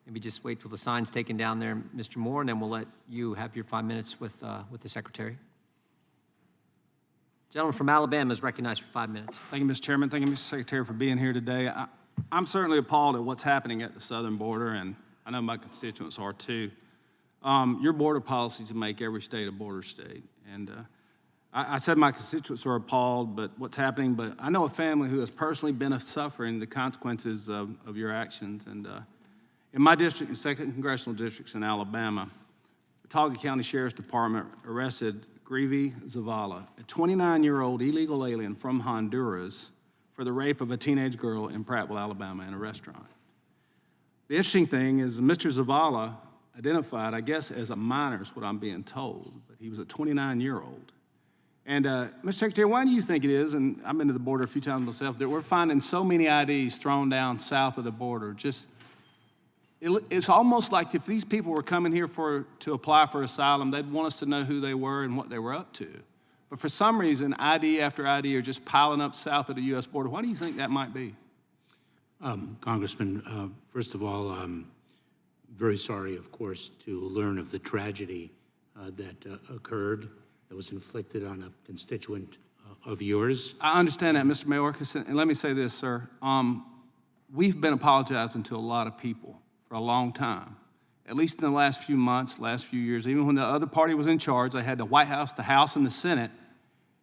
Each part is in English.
maybe just wait till the sign's taken down there, Mr. Moore, and then we'll let you have your 5 minutes with the Secretary. Gentleman from Alabama is recognized for 5 minutes. Thank you, Mr. Chairman. Thank you, Mr. Secretary, for being here today. I'm certainly appalled at what's happening at the southern border, and I know my constituents are too. Your border policies make every state a border state. And I said my constituents are appalled, but what's happening, but I know a family who has personally been suffering the consequences of your actions. And in my district, the 2nd Congressional Districts in Alabama, the Talladega County Sheriff's Department arrested Greevy Zavala, a 29-year-old illegal alien from Honduras, for the rape of a teenage girl in Prattville, Alabama, in a restaurant. The interesting thing is Mr. Zavala identified, I guess, as a minor is what I'm being told, but he was a 29-year-old. And Mr. Secretary, why do you think it is, and I've been to the border a few times myself, that we're finding so many IDs thrown down south of the border? It's almost like if these people were coming here to apply for asylum, they'd want us to know who they were and what they were up to. But for some reason, ID after ID are just piling up south of the U.S. border. Why do you think that might be? Congressman, first of all, I'm very sorry, of course, to learn of the tragedy that occurred, that was inflicted on a constituent of yours. I understand that, Mr. Mayorkas, and let me say this, sir. We've been apologizing to a lot of people for a long time, at least in the last few months, last few years. Even when the other party was in charge, they had the White House, the House, and the Senate,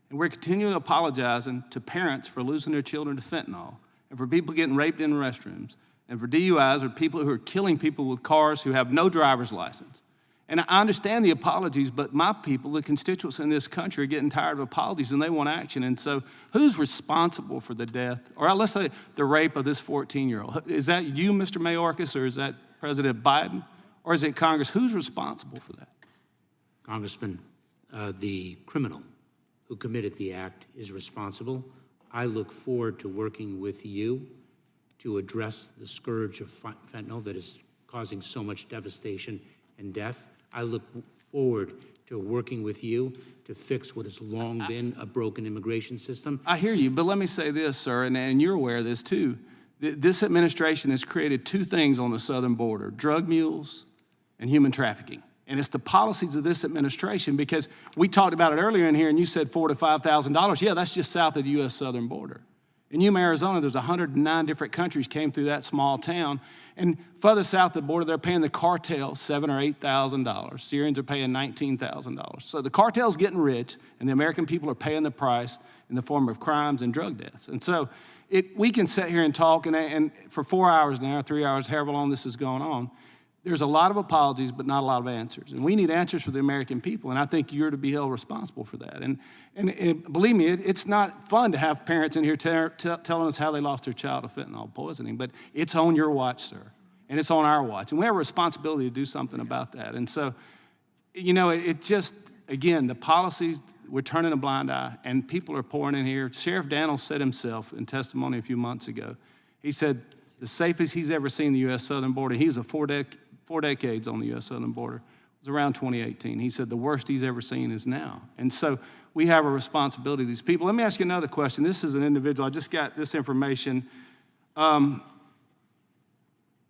and we're continually apologizing to parents for losing their children to fentanyl, and for people getting raped in restrooms, and for DUIs, or people who are killing people with cars who have no driver's license. And I understand the apologies, but my people, the constituents in this country, are getting tired of apologies and they want action. And so who's responsible for the death, or let's say the rape of this 14-year-old? Is that you, Mr. Mayorkas, or is that President Biden, or is it Congress? Who's responsible for that? Congressman, the criminal who committed the act is responsible. I look forward to working with you to address the scourge of fentanyl that is causing so much devastation and death. I look forward to working with you to fix what has long been a broken immigration system. I hear you, but let me say this, sir, and you're aware of this too. This administration has created two things on the southern border: drug mules and human trafficking. And it's the policies of this administration, because we talked about it earlier in here and you said $4,000 to $5,000. Yeah, that's just south of the U.S. southern border. In Yuma, Arizona, there's 109 different countries came through that small town. And further south of the border, they're paying the cartels $7,000 or $8,000. Syrians are paying $19,000. So the cartel's getting rich, and the American people are paying the price in the form of crimes and drug deaths. And so we can sit here and talk, and for 4 hours now, 3 hours, however long this is going on, there's a lot of apologies, but not a lot of answers. And we need answers for the American people, and I think you're to be held responsible for that. And believe me, it's not fun to have parents in here telling us how they lost their child to fentanyl poisoning, but it's on your watch, sir, and it's on our watch. And we have a responsibility to do something about that. And so, you know, it just, again, the policies, we're turning a blind eye, and people are pouring in here. Sheriff Daniels said himself in testimony a few months ago, he said the safest he's ever seen the U.S. southern border, he was a four decades on the U.S. southern border, it was around 2018. He said the worst he's ever seen is now. And so we have a responsibility to these people. Let me ask you another question. This is an individual. I just got this information.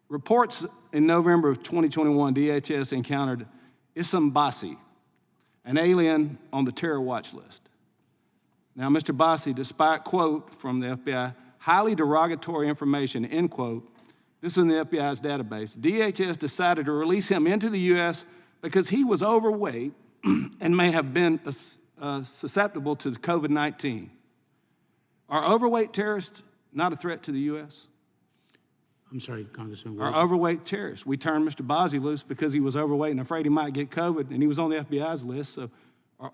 Reports in November of 2021, DHS encountered Issam Bassi, an alien on the terror watch list. Now, Mr. Bassi, despite, quote, from the FBI, highly derogatory information, end quote, this is in the FBI's database, DHS decided to release him into the U.S. because he was overweight and may have been susceptible to COVID-19. Are overweight terrorists not a threat to the U.S.? I'm sorry, Congressman. Are overweight terrorists? We turned Mr. Bassi loose because he was overweight and afraid he might get COVID, and he was on the FBI's list, so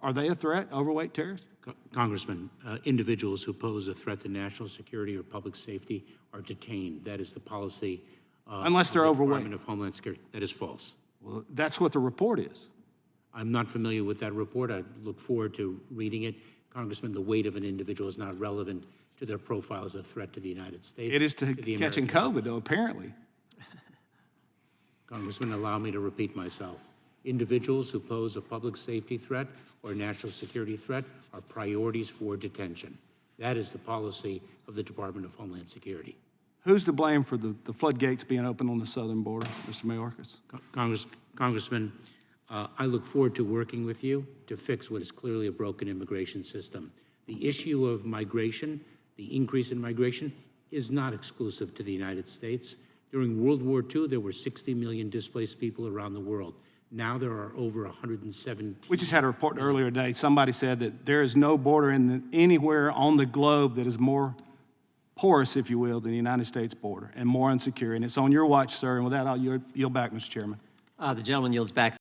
are they a threat, overweight terrorists? Congressman, individuals who pose a threat to national security or public safety are detained. That is the policy unless they're overweight. Department of Homeland Security. That is false. Well, that's what the report is. I'm not familiar with that report. I look forward to reading it. Congressman, the weight of an individual is not relevant to their profile as a threat to the United States. It is to catching COVID, though, apparently. Congressman, allow me to repeat myself. Individuals who pose a public safety threat or national security threat are priorities for detention. That is the policy of the Department of Homeland Security. Who's to blame for the floodgates being open on the southern border, Mr. Mayorkas? Congressman, I look forward to working with you to fix what is clearly a broken immigration system. The issue of migration, the increase in migration, is not exclusive to the United States. During World War II, there were 60 million displaced people around the world. Now there are over 117. We just had a report earlier today. Somebody said that there is no border anywhere on the globe that is more porous, if you will, than the United States border and more insecure. And it's on your watch, sir. And with that, I'll yield back, Mr. Chairman. The gentleman yields back.